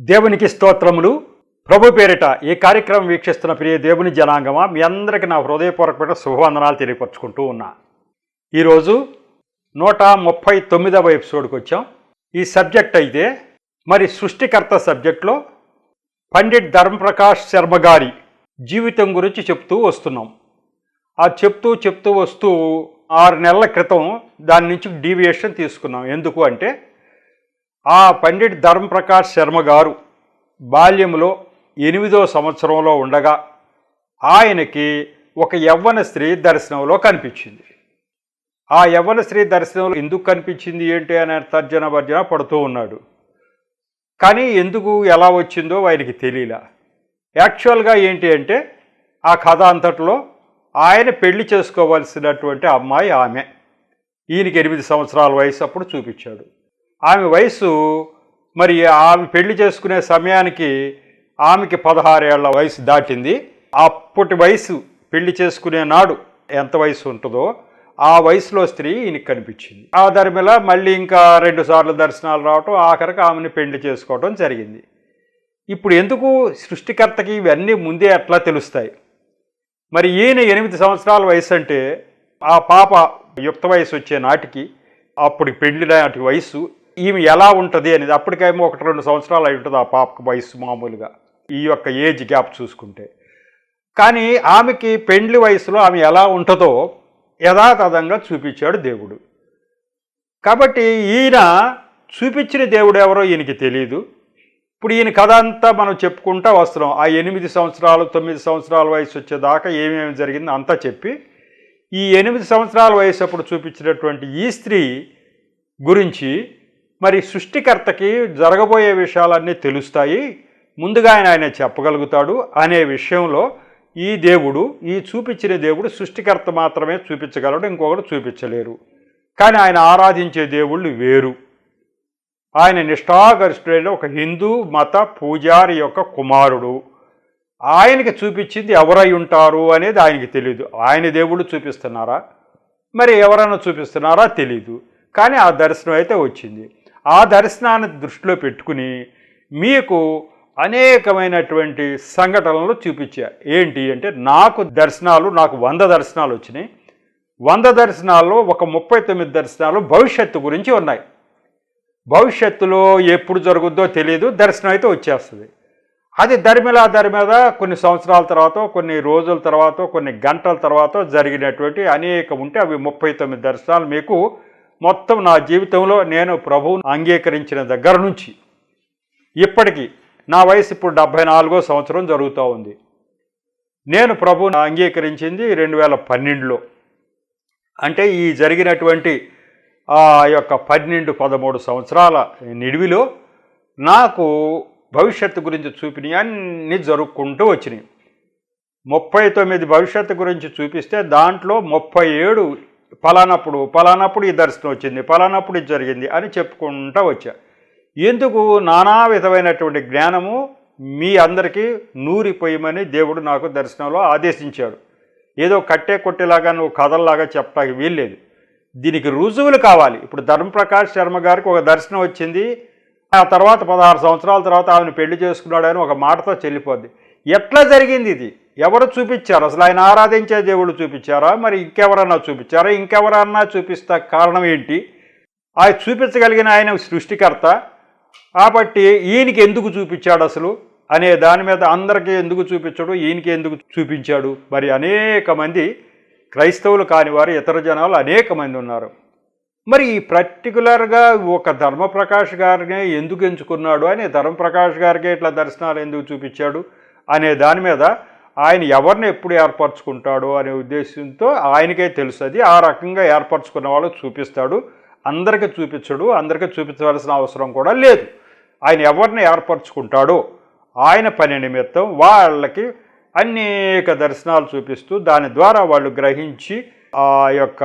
దేవునికి స్తోత్రములు. ప్రభు పేరిట ఈ కార్యక్రమం వీక్షిస్తున్న ప్రియ దేవుని జనాంగమా, మీ అందరికీ నా హృదయపూర్వకమైన శుభవందనాలు తెలియపరుచుకుంటూ ఉన్నా. ఈరోజు 139వ ఎపిసోడ్కి వచ్చాం. ఈ సబ్జెక్ట్ అయితే మరి సృష్టికర్త సబ్జెక్ట్లో పండిట్ ధర్మప్రకాష్ శర్మ గారి జీవితం గురించి చెప్తూ వస్తున్నాం. ఆ చెప్తూ వస్తూ 6 నెలల క్రితం దాని నుంచి డీవియేషన్ తీసుకున్నాం. ఎందుకు అంటే ఆ పండిట్ ధర్మప్రకాష్ శర్మ గారు బాల్యంలో 8వ సంవత్సరంలో ఉండగా ఆయనకి ఒక యవ్వన స్త్రీ దర్శనంలో కనిపించింది. ఆ యవ్వన స్త్రీ దర్శనంలో ఎందుకు కనిపించింది ఏంటి అని తర్జన పడుతూ ఉన్నాడు. కానీ ఎందుకు ఎలా వచ్చిందో ఆయనకి తెలియలా. యాక్చువల్గా ఏంటి అంటే ఆ కథ అంతట్లో ఆయన పెళ్లి చేసుకోవాల్సినటువంటి అమ్మాయి ఆమె. ఈయనకి 8 సంవత్సరాల వయసు అప్పుడు చూపించాడు. ఆమె వయసు మరి ఆమె పెళ్లి చేసుకునే సమయానికి ఆమెకి 16 ఏళ్ల వయసు దాటింది. అప్పటి వయసు పెళ్లి చేసుకునే నాడు ఎంత వయసు ఉంటుందో ఆ వయసులో స్త్రీ ఈయనకి కనిపించింది. ఆ ధర్మిలా మళ్ళీ ఇంకా 2 సార్లు దర్శనాలు రావటం, ఆఖరికి ఆమెని పెళ్లి చేసుకోవటం జరిగింది. ఇప్పుడు ఎందుకు సృష్టికర్తకి ఇవన్నీ ముందే ఎట్లా తెలుస్తాయి? మరి ఈయన 8 సంవత్సరాల వయసు అంటే ఆ పాప యుక్త వయసు వచ్చే నాటికి అప్పుడు పెళ్లి నాటి వయసు ఈమె ఎలా ఉంటుంది అనేది అప్పటికేమో 1-2 సంవత్సరాలు అయి ఉంటుంది ఆ పాపకు వయసు మామూలుగా, ఈ యొక్క ఏజ్ గ్యాప్ చూసుకుంటే. కానీ ఆమెకి పెండ్లి వయసులో ఆమె ఎలా ఉంటుందో యథాతథంగా చూపించాడు దేవుడు. కాబట్టి ఈయన చూపించిన దేవుడు ఎవరో ఈయనకి తెలియదు. ఇప్పుడు ఈయన కథ అంతా మనం చెప్పుకుంటూ వస్తున్నాం. ఆ 8 సంవత్సరాలు 9 సంవత్సరాల వయసు వచ్చేదాకా ఏమేమి జరిగిందో అంతా చెప్పి ఈ 8 సంవత్సరాల వయసు అప్పుడు చూపించినటువంటి ఈ స్త్రీ గురించి మరి సృష్టికర్తకి జరగబోయే విషయాలన్నీ తెలుస్తాయి, ముందుగా ఆయన చెప్పగలుగుతాడు అనే విషయంలో ఈ దేవుడు, ఈ చూపించిన దేవుడు సృష్టికర్త మాత్రమే చూపించగలడు, ఇంకొకరు చూపించలేరు. కానీ ఆయన ఆరాధించే దేవుళ్ళు వేరు. ఆయన నిష్ఠాగరిష్ఠుడైన ఒక హిందూ మత పూజారి యొక్క కుమారుడు. ఆయనకి చూపించింది ఎవరై ఉంటారు అనేది ఆయనకి తెలియదు. ఆయన దేవుడు చూపిస్తున్నారా, మరి ఎవరైనా చూపిస్తున్నారా తెలీదు. కానీ ఆ దర్శనం అయితే వచ్చింది. ఆ దర్శనాన్ని దృష్టిలో పెట్టుకుని మీకు అనేకమైనటువంటి సంఘటనలు చూపించా. ఏంటి అంటే నాకు 100 దర్శనాలు వచ్చినాయి. 100 దర్శనాల్లో ఒక 39 దర్శనాలు భవిష్యత్తు గురించి ఉన్నాయి. భవిష్యత్తులో ఎప్పుడు జరుగుద్దో తెలియదు, దర్శనం అయితే వచ్చేస్తుంది. అది దరిమీద కొన్ని సంవత్సరాల తర్వాత, కొన్ని రోజుల తర్వాత, కొన్ని గంటల తర్వాత జరిగినటువంటి అనేకం ఉంటే అవి 39 దర్శనాలు మీకు మొత్తం నా జీవితంలో నేను ప్రభువును అంగీకరించిన దగ్గర నుంచి ఇప్పటికీ నా వయసు ఇప్పుడు 74వ సంవత్సరం జరుగుతూ ఉంది. నేను ప్రభువును అంగీకరించింది 2012లో. అంటే ఈ జరిగినటువంటి ఆ యొక్క 12-13 సంవత్సరాల నిడివిలో నాకు భవిష్యత్తు గురించి చూపినవి అన్నీ జరుపుకుంటూ వచ్చినాయి. 39 భవిష్యత్తు గురించి చూపిస్తే దాంట్లో 37 పలానప్పుడు ఈ దర్శనం వచ్చింది, పలానప్పుడు ఇది జరిగింది అని చెప్పుకుంటూ వచ్చా. ఎందుకు? నానా విధమైనటువంటి జ్ఞానము మీ అందరికీ నూరిపోయమని దేవుడు నాకు దర్శనంలో ఆదేశించాడు. ఏదో కొట్టేలాగా నువ్వు కథల్లాగా చెప్పడానికి వీల్లేదు. దీనికి రుజువులు కావాలి. ఇప్పుడు ధర్మప్రకాష్ శర్మ గారికి ఒక దర్శనం వచ్చింది, ఆ తర్వాత 16 సంవత్సరాల తర్వాత ఆమెను పెళ్లి చేసుకున్నాడు అని ఒక మాటతో చెల్లిపోద్ది. ఎట్లా జరిగింది ఇది? ఎవరు చూపించారు? అసలు ఆయన ఆరాధించే దేవుడు చూపించారా, మరి ఇంకెవరన్నా చూపించారా? ఇంకెవరన్నా చూపిస్తా కారణం ఏంటి? ఆయన చూపించగలిగిన ఆయన సృష్టికర్త కాబట్టి ఈయనకి ఎందుకు చూపించాడు అసలు అనే దాని మీద అందరికీ ఎందుకు చూపించాడు, ఈయనకి ఎందుకు చూపించాడు? మరి అనేక మంది క్రైస్తవులు కాని వారు, ఇతర జనాలు అనేక మంది ఉన్నారు. మరి ఈ పర్టికులర్గా ఒక ధర్మప్రకాష్ గారినే ఎందుకు ఎంచుకున్నాడు అని, ధర్మప్రకాష్ గారికి ఇట్లా దర్శనాలు ఎందుకు చూపించాడు అనే దాని మీద ఆయన ఎవరిని ఎప్పుడు ఏర్పరచుకుంటాడు అనే ఉద్దేశంతో ఆయనకే తెలుస్తుంది. ఆ రకంగా ఏర్పరచుకున్న వాళ్ళు చూపిస్తాడు, అందరికీ చూపించడు, అందరికీ చూపించవలసిన అవసరం కూడా లేదు. ఆయన ఎవరిని ఏర్పరచుకుంటాడో ఆయన పని నిమిత్తం వాళ్ళకి అనేక దర్శనాలు చూపిస్తూ దాని ద్వారా వాళ్ళు గ్రహించి ఆ యొక్క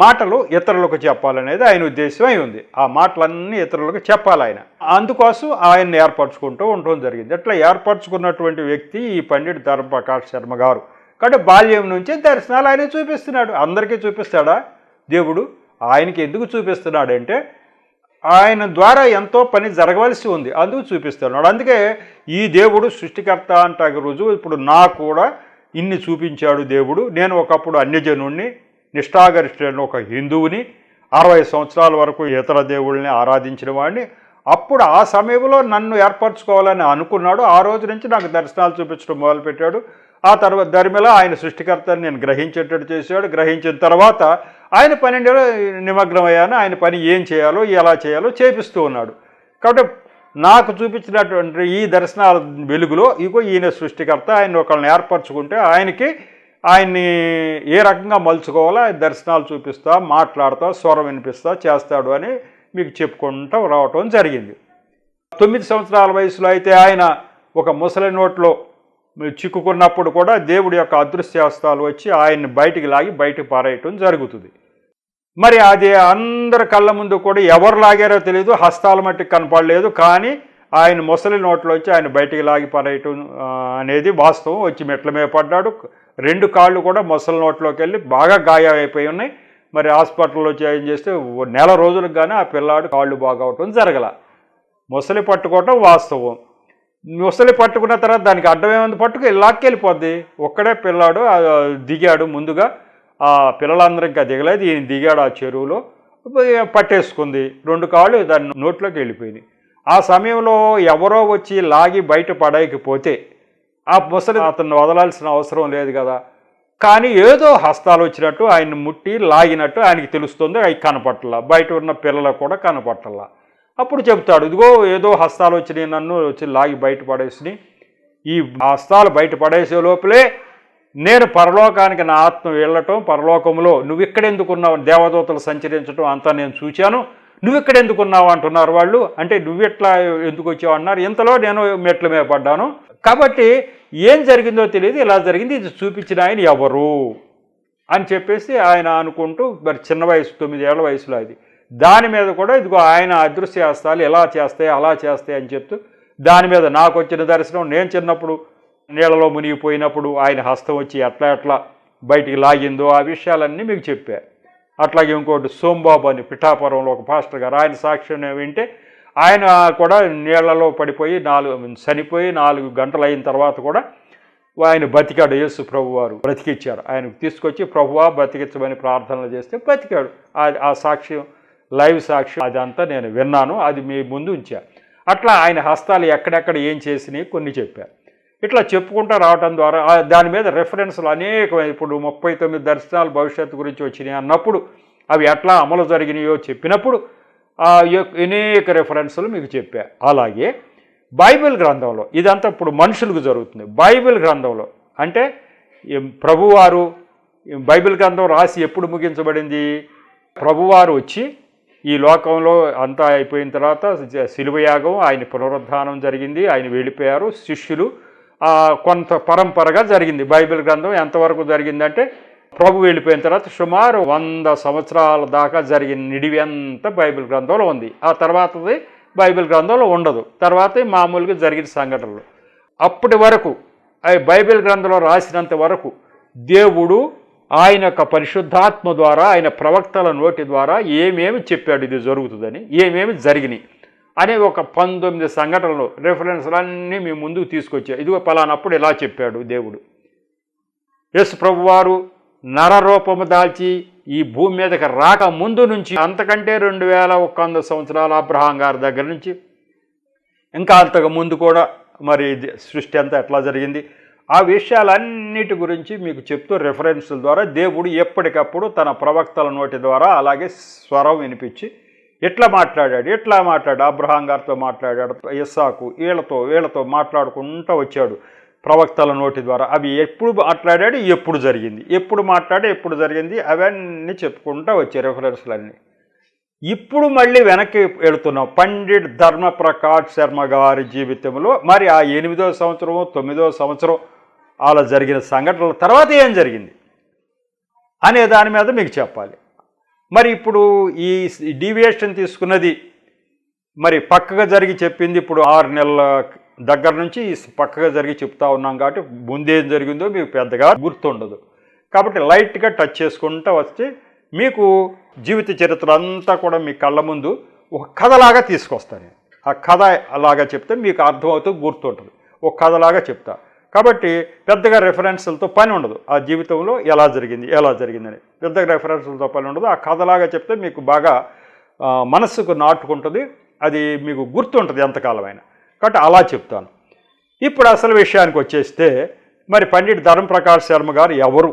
మాటలు ఇతరులకు చెప్పాలనేది ఆయన ఉద్దేశం అయి ఉంది. ఆ మాటలన్నీ ఇతరులకు చెప్పాలి ఆయన. అందుకోసం ఆయన్ని ఏర్పరచుకుంటూ ఉండడం జరిగింది. అట్లా ఏర్పరచుకున్నటువంటి వ్యక్తి ఈ పండిట్ ధర్మప్రకాష్ శర్మ గారు. కాబట్టి బాల్యం నుంచే దర్శనాలు ఆయన చూపిస్తున్నాడు. అందరికీ చూపిస్తాడా దేవుడు? ఆయనకి ఎందుకు చూపిస్తున్నాడంటే ఆయన ద్వారా ఎంతో పని జరగవలసి ఉంది, అందుకు చూపిస్తున్నాడు. అందుకే ఈ దేవుడు సృష్టికర్త అంటాక రుజువు ఇప్పుడు నాకు కూడా ఇన్ని చూపించాడు దేవుడు. నేను ఒకప్పుడు అన్యజనుణ్ణి, నిష్ఠాగరిష్ఠుని, ఒక హిందువుని, 60 సంవత్సరాల వరకు ఇతర దేవుళ్ళని ఆరాధించిన వాడిని. అప్పుడు ఆ సమయంలో నన్ను ఏర్పరచుకోవాలని అనుకున్నాడు. ఆ రోజు నుంచి నాకు దర్శనాలు చూపించడం మొదలుపెట్టాడు. ఆ తర్వాత ధర్మిలా ఆయన సృష్టికర్తని నేను గ్రహించేటట్టు చేశాడు. గ్రహించిన తర్వాత ఆయన పనిలో నిమగ్నమయ్యాను. ఆయన పని ఏం చేయాలో ఎలా చేయాలో చేపిస్తూ ఉన్నాడు. కాబట్టి నాకు చూపించినటువంటి ఈ దర్శనాల వెలుగులో ఇగో ఈయన సృష్టికర్త, ఆయన ఒకళ్ళని ఏర్పరచుకుంటే ఆయన్ని ఏ రకంగా మలుచుకోవాలో ఆయన దర్శనాలు చూపిస్తా, మాట్లాడతా, స్వరం వినిపిస్తా చేస్తాడు అని మీకు చెప్పుకుంటూ రావటం జరిగింది. 9 సంవత్సరాల వయసులో అయితే ఆయన ఒక ముసలి నోట్లో చిక్కుకున్నప్పుడు కూడా దేవుడి యొక్క అదృశ్యాస్తాలు వచ్చి ఆయన్ని బయటికి లాగి బయటకు పారేయటం జరుగుతుంది. మరి అది అందరి కళ్ళ ముందు కూడా ఎవరు లాగారో తెలియదు, హస్తాల మట్టికి కనపడలేదు. కానీ ఆయన ముసలి నోట్లోంచి ఆయన బయటికి లాగి పారేయటం అనేది వాస్తవం. వచ్చి మెట్ల మీద పడ్డాడు. 2 కాళ్ళు కూడా ముసలి నోట్లోకి వెళ్ళి బాగా గాయం అయిపోయి ఉన్నాయి. మరి హాస్పిటల్లో ఏం చేస్తే నెల రోజులకు కానీ ఆ పిల్లాడు కాళ్ళు బాగవటం జరగల. ముసలి పట్టుకోవటం వాస్తవం. ముసలి పట్టుకున్న తర్వాత దానికి అడ్డమేమంది, పట్టుకు లాక్కెళ్ళిపోద్ది. ఒక్కడే పిల్లాడు దిగాడు ముందుగా. ఆ పిల్లలందరూ ఇంకా దిగలేదు, ఈయన దిగాడు ఆ చెరువులో, పట్టేసుకుంది. 2 కాళ్ళు దాని నోట్లోకి వెళ్ళిపోయినాయి. ఆ సమయంలో ఎవరో వచ్చి లాగి బయట పడేయకపోతే ఆ ముసలి అతన్ని వదలాల్సిన అవసరం లేదు కదా. కానీ ఏదో హస్తాలు వచ్చినట్టు ఆయన్ని ముట్టి లాగినట్టు ఆయనకి తెలుస్తుంది. అవి కనపట్టలా, బయట ఉన్న పిల్లలకు కూడా కనపట్టలా. అప్పుడు చెప్తాడు, ఇదిగో ఏదో హస్తాలు వచ్చినాయి, నన్ను వచ్చి లాగి బయట పడేసినాయి. ఈ హస్తాలు బయట పడేసే లోపలే నేను పరలోకానికి నా ఆత్మ వెళ్ళటం, పరలోకంలో నువ్వు ఇక్కడెందుకున్నావు, దేవదూతలు సంచరించడం అంతా నేను చూశాను, నువ్వు ఇక్కడెందుకున్నావు అంటున్నారు వాళ్ళు. అంటే నువ్వెట్లా ఎందుకు వచ్చావు అన్నారు. ఇంతలో నేను మెట్ల మీద పడ్డాను. కాబట్టి ఏం జరిగిందో తెలియదు, ఇలా జరిగింది, ఇది చూపించిన ఆయన ఎవరు అని చెప్పేసి ఆయన అనుకుంటూ, మరి చిన్న వయసు 9 ఏళ్ల వయసులో అది, దాని మీద కూడా ఇదిగో ఆయన అదృశ్య హస్తాలు ఎలా చేస్తాయి అలా చేస్తాయి అని చెప్తూ దాని మీద నాకు వచ్చిన దర్శనం, నేను చిన్నప్పుడు నీళ్ళలో మునిగిపోయినప్పుడు ఆయన హస్తం వచ్చి ఎట్లా బయటికి లాగిందో ఆ విషయాలన్నీ మీకు చెప్పా. అట్లాగే ఇంకోటి సోంబాబు అని పిఠాపురంలో ఒక పాస్టర్ గారు, ఆయన సాక్ష్యం వింటే ఆయన కూడా నీళ్లలో పడిపోయి చనిపోయి 4 గంటలు అయిన తర్వాత కూడా ఆయన బతికాడు. యేసు ప్రభువారు బ్రతికిచ్చారు. ఆయనకు తీసుకొచ్చి ప్రభువా బ్రతికించమని ప్రార్థనలు చేస్తే బతికాడు. ఆ సాక్ష్యం లైవ్ సాక్ష్యం అదంతా నేను విన్నాను, అది మీ ముందు ఉంచా. అట్లా ఆయన హస్తాలు ఎక్కడెక్కడ ఏం చేసినాయి కొన్ని చెప్పారు. ఇట్లా చెప్పుకుంటూ రావటం ద్వారా దాని మీద రెఫరెన్స్లు అనేకమైన, ఇప్పుడు 39 దర్శనాలు భవిష్యత్తు గురించి వచ్చినాయి అన్నప్పుడు అవి ఎట్లా అమలు జరిగినాయో చెప్పినప్పుడు అనేక రెఫరెన్సులు మీకు చెప్పా. అలాగే బైబిల్ గ్రంథంలో ఇదంతా ఇప్పుడు మనుషులకు జరుగుతుంది. బైబిల్ గ్రంథంలో అంటే ప్రభువారు బైబిల్ గ్రంథం రాసి ఎప్పుడు ముగించబడింది, ప్రభువారు వచ్చి ఈ లోకంలో అంతా అయిపోయిన తర్వాత శిలువయాగం, ఆయన పునరుద్ధానం జరిగింది, ఆయన వెళ్ళిపోయారు, శిష్యులు కొంత పరంపరగా జరిగింది. బైబిల్ గ్రంథం ఎంతవరకు జరిగిందంటే ప్రభు వెళ్ళిపోయిన తర్వాత సుమారు 100 సంవత్సరాల దాకా జరిగిన నిడివి అంతా బైబిల్ గ్రంథంలో ఉంది. ఆ తర్వాతది బైబిల్ గ్రంథంలో ఉండదు. తర్వాత మామూలుగా జరిగిన సంఘటనలు. అప్పటి వరకు బైబిల్ గ్రంథంలో రాసినంత వరకు దేవుడు ఆయన యొక్క పరిశుద్ధాత్మ ద్వారా, ఆయన ప్రవక్తల నోటి ద్వారా ఏమేమి చెప్పాడు ఇది జరుగుతుందని, ఏమేమి జరిగినాయి అనే ఒక 19 సంఘటనలు రెఫరెన్స్లన్నీ మీ ముందుకు తీసుకొచ్చాయి. ఇదిగో పలానప్పుడు ఇలా చెప్పాడు దేవుడు. యేసు ప్రభువారు నరరూపము దాల్చి ఈ భూమి మీదకి రాక ముందు నుంచి, అంతకంటే 2100 సంవత్సరాల అబ్రహాం గారి దగ్గర నుంచి ఇంకా అంతకు ముందు కూడా మరి సృష్టి అంతా ఎట్లా జరిగింది, ఆ విషయాలన్నిటి గురించి మీకు చెప్తూ రెఫరెన్సుల ద్వారా దేవుడు ఎప్పటికప్పుడు తన ప్రవక్తల నోటి ద్వారా అలాగే స్వరం వినిపించి ఎట్లా మాట్లాడాడు, అబ్రహాం గారితో మాట్లాడాడు, ఇస్సాకు వీళ్ళతో మాట్లాడుకుంటూ వచ్చాడు ప్రవక్తల నోటి ద్వారా. అవి ఎప్పుడు మాట్లాడాడు, ఎప్పుడు జరిగింది, ఎప్పుడు జరిగింది అవన్నీ చెప్పుకుంటూ వచ్చే రెఫరెన్స్లన్నీ. ఇప్పుడు మళ్ళీ వెనక్కి వెళుతున్నాం. పండిట్ ధర్మప్రకాష్ శర్మ గారి జీవితంలో మరి ఆ 8వ సంవత్సరం 9వ సంవత్సరం అలా జరిగిన సంఘటనల తర్వాత ఏం జరిగింది అనే దాని మీద మీకు చెప్పాలి. మరి ఇప్పుడు ఈ డీవియేషన్ తీసుకున్నది మరి పక్కగా జరిగి చెప్పింది ఇప్పుడు 6 నెలల దగ్గర నుంచి పక్కగా జరిగి చెప్తా ఉన్నాం కాబట్టి ముందేం జరిగిందో మీకు పెద్దగా గుర్తుండదు. కాబట్టి లైట్గా టచ్ చేసుకుంటూ వస్తే మీకు జీవిత చరిత్ర అంతా కూడా మీ కళ్ళ ముందు ఒక కథలాగా తీసుకొస్తాను. ఆ కథ అలాగా చెప్తే మీకు అర్థమవుతుంది, గుర్తుంటుంది. ఒక కథలాగా చెప్తా. కాబట్టి పెద్దగా రెఫరెన్స్లతో పని ఉండదు. ఆ జీవితంలో ఎలా జరిగిందని పెద్దగా రెఫరెన్స్లతో పని ఉండదు. ఆ కథలాగా చెప్తే మీకు బాగా మనస్సుకు నాటుకుంటుంది, అది మీకు గుర్తుంటుంది ఎంతకాలమైనా. కాబట్టి అలా చెప్తాను. ఇప్పుడు అసలు విషయానికి వచ్చేస్తే, మరి పండిట్ ధర్మప్రకాష్ శర్మ గారు ఎవరు,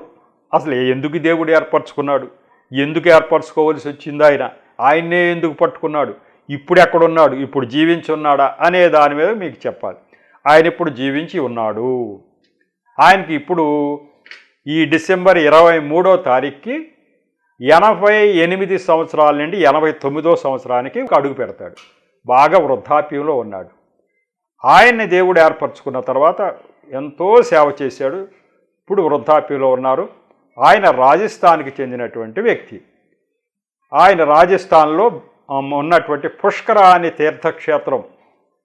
అసలు ఎందుకు దేవుడు ఏర్పరచుకున్నాడు, ఎందుకు ఏర్పరచుకోవాల్సి వచ్చింది, ఆయన్నే ఎందుకు పట్టుకున్నాడు, ఇప్పుడు ఎక్కడున్నాడు, ఇప్పుడు జీవించి ఉన్నాడా అనే దాని మీద మీకు చెప్పాలి. ఆయన ఇప్పుడు జీవించి ఉన్నాడు. ఆయనకి ఇప్పుడు ఈ డిసెంబర్ 23వ తారీఖుకి 88 సంవత్సరాల నుండి 89వ సంవత్సరానికి అడుగు పెడతాడు. బాగా వృద్ధాప్యంలో ఉన్నాడు. ఆయన్ని దేవుడు ఏర్పరచుకున్న తర్వాత ఎంతో సేవ చేశాడు. ఇప్పుడు వృద్ధాప్యంలో ఉన్నారు. ఆయన రాజస్థాన్కి చెందినటువంటి వ్యక్తి. ఆయన రాజస్థాన్లో ఉన్నటువంటి పుష్కర అనే తీర్థక్షేత్రం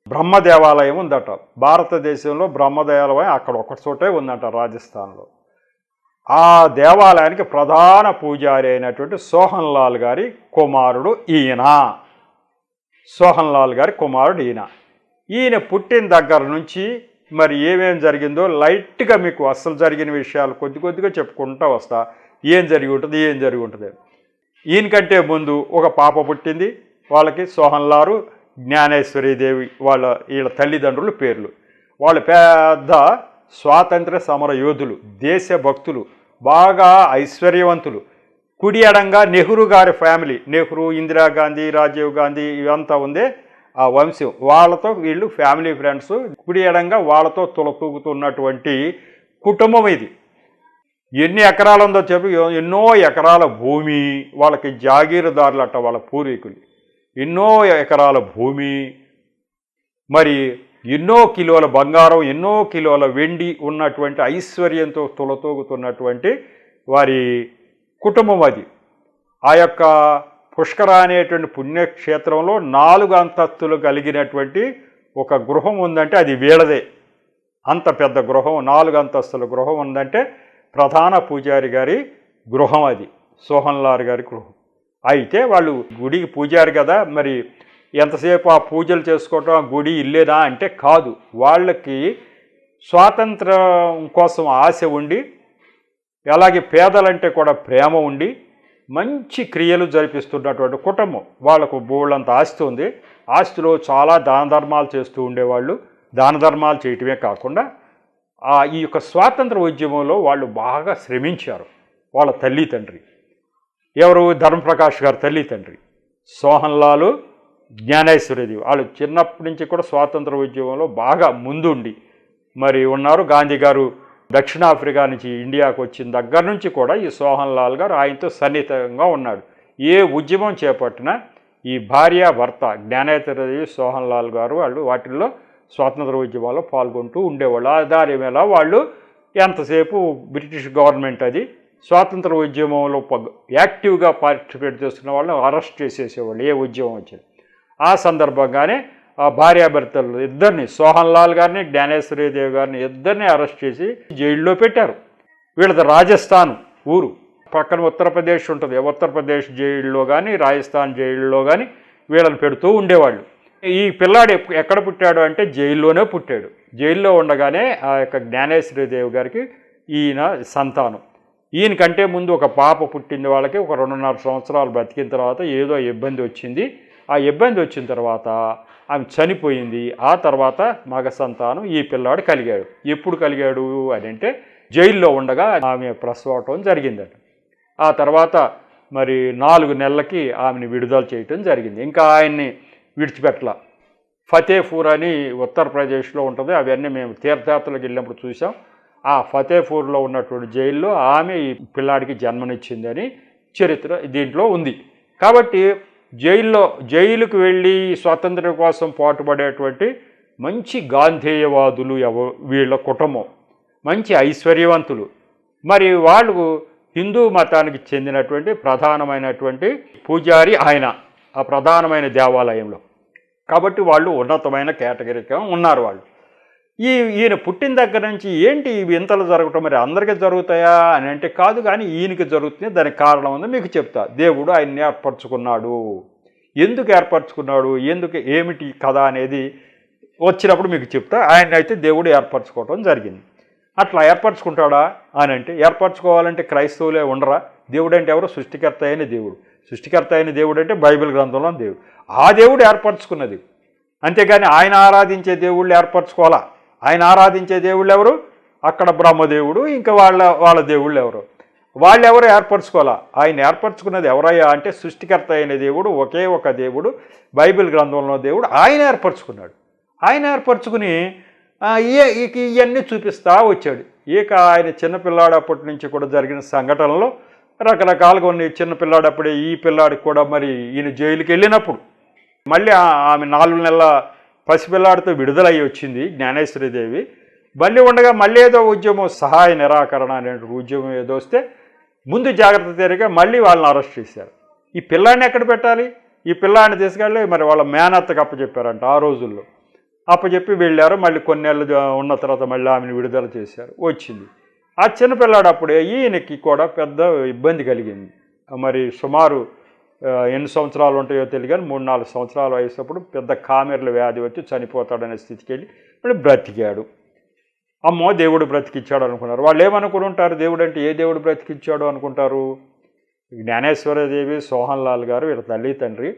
బ్రహ్మదేవాలయం ఉందట. భారతదేశంలో బ్రహ్మదేవాలయం అక్కడ ఒక చోటే ఉందంట, రాజస్థాన్లో. ఆ దేవాలయానికి ప్రధాన పూజారి అయినటువంటి సోహన్లాల్ గారి కుమారుడు ఈయన. సోహన్లాల్ గారి కుమారుడు ఈయన పుట్టిన దగ్గర నుంచి మరి ఏమేం జరిగిందో లైట్గా మీకు అస్సలు జరిగిన విషయాలు కొద్దిగా చెప్పుకుంటూ వస్తా. ఏం జరిగి ఉంటుంది. ఈయనకంటే ముందు ఒక పాప పుట్టింది వాళ్ళకి. సోహన్లాల్, జ్ఞానేశ్వరీదేవి వీళ్ళ తల్లిదండ్రుల పేర్లు. వాళ్ళు పెద్ద స్వాతంత్ర సమర యోధులు, దేశభక్తులు, బాగా ఐశ్వర్యవంతులు. కుడి ఎడంగా నెహ్రూ గారి ఫ్యామిలీ, నెహ్రూ, ఇందిరాగాంధీ, రాజీవ్ గాంధీ ఇవంతా ఉందే ఆ వంశం. వాళ్ళతో వీళ్ళు ఫ్యామిలీ ఫ్రెండ్స్. కుడి ఎడంగా వాళ్ళతో తులతూగుతున్నటువంటి కుటుంబం ఇది. ఎన్ని ఎకరాలు ఉందో చెప్పి, ఎన్నో ఎకరాల భూమి వాళ్ళకి, జాగీరుదారులట వాళ్ళ పూర్వీకులు. ఎన్నో ఎకరాల భూమి, మరి ఎన్నో కిలోల బంగారం, ఎన్నో కిలోల వెండి ఉన్నటువంటి ఐశ్వర్యంతో తులతూగుతున్నటువంటి వారి కుటుంబం అది. ఆ యొక్క పుష్కర అనేటువంటి పుణ్యక్షేత్రంలో 4 అంతస్తులు కలిగినటువంటి ఒక గృహం ఉందంటే అది వీళ్ళదే. అంత పెద్ద గృహం, 4 అంతస్తుల గృహం ఉందంటే ప్రధాన పూజారి గారి గృహం అది, సోహన్లాల్ గారి గృహం. అయితే వాళ్ళు గుడికి పూజారి కదా, మరి ఎంతసేపు ఆ పూజలు చేసుకోవటం, ఆ గుడి ఇల్లేదా అంటే కాదు. వాళ్ళకి స్వాతంత్రం కోసం ఆశ ఉండి, అలాగే పేదలంటే కూడా ప్రేమ ఉండి, మంచి క్రియలు జరిపిస్తున్నటువంటి కుటుంబం. వాళ్ళకు బోళ్ళంత ఆస్తి ఉంది. ఆస్తిలో చాలా దాన ధర్మాలు చేస్తూ ఉండేవాళ్ళు. దాన ధర్మాలు చేయటమే కాకుండా ఈ యొక్క స్వాతంత్ర ఉద్యమంలో వాళ్ళు బాగా శ్రమించారు. వాళ్ళ తల్లి తండ్రి ఎవరు, ధర్మప్రకాష్ గారు తల్లి తండ్రి సోహన్లాల్, జ్ఞానేశ్వరీదేవి. వాళ్ళు చిన్నప్పటి నుంచి కూడా స్వాతంత్ర ఉద్యమంలో బాగా ముందుండి మరి ఉన్నారు. గాంధీ గారు దక్షిణాఫ్రికా నుంచి ఇండియాకు వచ్చిన దగ్గర నుంచి కూడా ఈ సోహన్లాల్ గారు ఆయనతో సన్నిహితంగా ఉన్నాడు. ఏ ఉద్యమం చేపట్టినా ఈ భార్య భర్త జ్ఞానేశ్వరీదేవి, సోహన్లాల్ గారు వాళ్ళు వాటిల్లో స్వాతంత్ర ఉద్యమాల్లో పాల్గొంటూ ఉండేవాళ్ళు. ఆ దారి మీద వాళ్ళు ఎంతసేపు బ్రిటిష్ గవర్నమెంట్ అది స్వాతంత్ర ఉద్యమంలో యాక్టివ్గా పార్టిసిపేట్ చేస్తున్న వాళ్ళని అరెస్ట్ చేసేసేవాళ్ళు ఏ ఉద్యమం వచ్చింది. ఆ సందర్భంగానే ఆ భార్యాభర్తలు ఇద్దరిని, సోహన్లాల్ గారిని, జ్ఞానేశ్వరీదేవి గారిని ఇద్దరిని అరెస్ట్ చేసి జైల్లో పెట్టారు. వీళ్ళది రాజస్థాన్ ఊరు, పక్కన ఉత్తరప్రదేశ్ ఉంటుంది. ఉత్తరప్రదేశ్ జైల్లో కానీ, రాజస్థాన్ జైల్లో కానీ వీళ్ళని పెడుతూ ఉండేవాళ్ళు. ఈ పిల్లాడు ఎక్కడ పుట్టాడు అంటే జైల్లోనే పుట్టాడు. జైల్లో ఉండగానే ఆ యొక్క జ్ఞానేశ్వరీదేవి గారికి ఈయన సంతానం. ఈయనకంటే ముందు ఒక పాప పుట్టింది వాళ్ళకి. ఒక 2.5 సంవత్సరాలు బ్రతికిన తర్వాత ఏదో ఇబ్బంది వచ్చింది. ఆ ఇబ్బంది వచ్చిన తర్వాత ఆమె చనిపోయింది. ఆ తర్వాత మగ సంతానం ఈ పిల్లాడు కలిగాడు. ఎప్పుడు కలిగాడు అని అంటే జైల్లో ఉండగా ఆమె ప్రసవటం జరిగిందట. ఆ తర్వాత మరి 4 నెలలకి ఆమెను విడుదల చేయటం జరిగింది. ఇంకా ఆయన్ని విడిచిపెట్టల. ఫతేపూర్ అని ఉత్తరప్రదేశ్లో ఉంటుంది. అవన్నీ మేము తీర్థయాత్రలకు వెళ్ళినప్పుడు చూసాం. ఆ ఫతేపూర్లో ఉన్నటువంటి జైల్లో ఆమె ఈ పిల్లాడికి జన్మనిచ్చిందని చరిత్ర దీంట్లో ఉంది. కాబట్టి జైలుకు వెళ్ళి స్వాతంత్ర్యం కోసం పాటుపడేటువంటి మంచి గాంధేయవాదులు వీళ్ళ కుటుంబం, మంచి ఐశ్వర్యవంతులు. మరి వాళ్ళు హిందూ మతానికి చెందినటువంటి ప్రధానమైనటువంటి పూజారి ఆయన ఆ ప్రధానమైన దేవాలయంలో. కాబట్టి వాళ్ళు ఉన్నతమైన కేటగిరీగా ఉన్నారు వాళ్ళు. ఈయన పుట్టిన దగ్గర నుంచి ఏంటి ఇవి ఇంతలు జరగటం, మరి అందరికీ జరుగుతాయా అని అంటే కాదు, కానీ ఈయనకి జరుగుతుంది. దానికి కారణం ఉందో మీకు చెప్తా. దేవుడు ఆయన్ని ఏర్పరచుకున్నాడు. ఎందుకు ఏర్పరచుకున్నాడు, ఎందుకు ఏమిటి కథ అనేది వచ్చినప్పుడు మీకు చెప్తా. ఆయన అయితే దేవుడు ఏర్పరచుకోవటం జరిగింది. అట్లా ఏర్పరచుకుంటాడా అని అంటే, ఏర్పరచుకోవాలంటే క్రైస్తవులే ఉండరా? దేవుడు అంటే ఎవరు? సృష్టికర్త అయిన దేవుడు. సృష్టికర్త అయిన దేవుడు అంటే బైబిల్ గ్రంథంలో దేవుడు. ఆ దేవుడు ఏర్పరచుకున్నది. అంతేగాని ఆయన ఆరాధించే దేవుళ్ళు ఏర్పరచుకోవాలా? ఆయన ఆరాధించే దేవుళ్ళు ఎవరు? అక్కడ బ్రహ్మదేవుడు, ఇంకా వాళ్ళ దేవుళ్ళు ఎవరు? వాళ్ళెవరు ఏర్పరచుకోవాలా? ఆయన ఏర్పరచుకున్నది ఎవరయ్యా అంటే సృష్టికర్త అయిన దేవుడు, ఒకే ఒక దేవుడు, బైబిల్ గ్రంథంలో దేవుడు. ఆయన ఏర్పరచుకున్నాడు. ఆయన ఏర్పరచుకుని ఇవన్నీ చూపిస్తూ వచ్చాడు. ఇక ఆయన చిన్నపిల్లాడు అప్పటి నుంచి కూడా జరిగిన సంఘటనలో రకరకాలుగా ఉన్నాయి. చిన్నపిల్లాడప్పుడే ఈ పిల్లాడికి కూడా మరి ఈయన జైలుకి వెళ్ళినప్పుడు మళ్ళీ ఆమె 4 నెలల పసిపిల్లాడితో విడుదలయ్యి వచ్చింది జ్ఞానేశ్వరీదేవి. మళ్ళీ ఉండగా మళ్ళీ ఏదో ఉద్యమం, సహాయ నిరాకరణ అనే ఉద్యమం ఏదో వస్తే ముందు జాగ్రత్త తీరిగా మళ్ళీ వాళ్ళని అరెస్ట్ చేశారు. ఈ పిల్లాడిని ఎక్కడ పెట్టాలి? ఈ పిల్లాడిని తీసుకెళ్ళి మరి వాళ్ళ మేనత్తకు అప్పచెప్పారంట ఆ రోజుల్లో. అప్పచెప్పి వెళ్ళారు. మళ్ళీ కొన్ని నెలలు ఉన్న తర్వాత మళ్ళీ ఆమెను విడుదల చేశారు. వచ్చింది. ఆ చిన్నపిల్లాడు అప్పుడే ఈయనకి కూడా పెద్ద ఇబ్బంది కలిగింది. మరి సుమారు ఎన్ని సంవత్సరాలు ఉంటాయో తెలియదు కానీ 3-4 సంవత్సరాలు వయసప్పుడు పెద్ద కామెర్ల వ్యాధి వచ్చి చనిపోతాడనే స్థితికి వెళ్ళి మళ్ళీ బ్రతికాడు. అమ్మో దేవుడు బ్రతికిచ్చాడు అనుకున్నారు. వాళ్ళు ఏమనుకుని ఉంటారు? దేవుడు అంటే ఏ దేవుడు బ్రతికిచ్చాడు అనుకుంటారు? జ్ఞానేశ్వరదేవి, సోహన్ లాల్ గారు వీళ్ళ తల్లి తండ్రి.